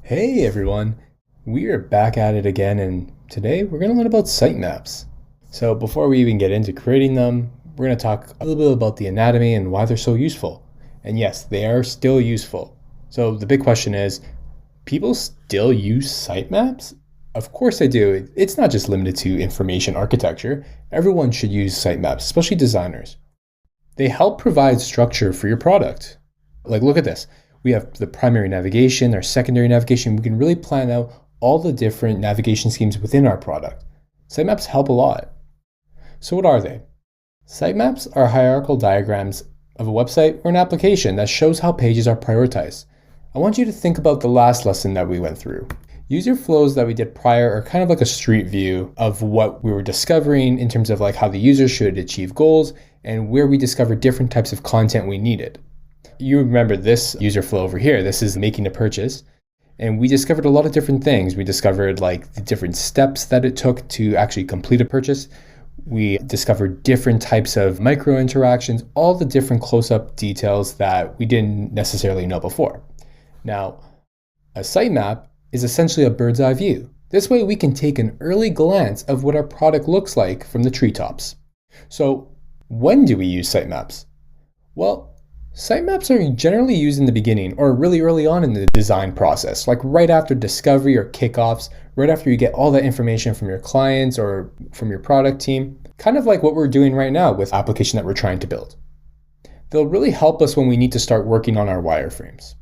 Hey everyone, we are back at it again, and today we're going to learn about sitemaps. So before we even get into creating them, we're going to talk a little bit about the anatomy and why they're so useful. And yes, they are still useful. So the big question is, people still use sitemaps? Of course they do. It's not just limited to information architecture. Everyone should use sitemaps, especially designers. They help provide structure for your product. Like, look at this. We have the primary navigation, our secondary navigation. We can really plan out all the different navigation schemes within our product. Sitemaps help a lot. So what are they? Sitemaps are hierarchical diagrams of a website or an application that shows how pages are prioritized. I want you to think about the last lesson that we went through. User flows that we did prior are kind of like a street view of what we were discovering in terms of like how the user should achieve goals and where we discovered different types of content we needed. You remember this user flow over here. This is making a purchase. And we discovered a lot of different things. We discovered like the different steps that it took to actually complete a purchase. We discovered different types of micro interactions, all the different close-up details that we didn't necessarily know before. Now, a sitemap is essentially a bird's eye view. This way we can take an early glance of what our product looks like from the treetops. So when do we use sitemaps? Well, sitemaps are generally used in the beginning or really early on in the design process, like right after discovery or kickoffs, right after you get all that information from your clients or from your product team, kind of like what we're doing right now with the application that we're trying to build. They'll really help us when we need to start working on our wireframes.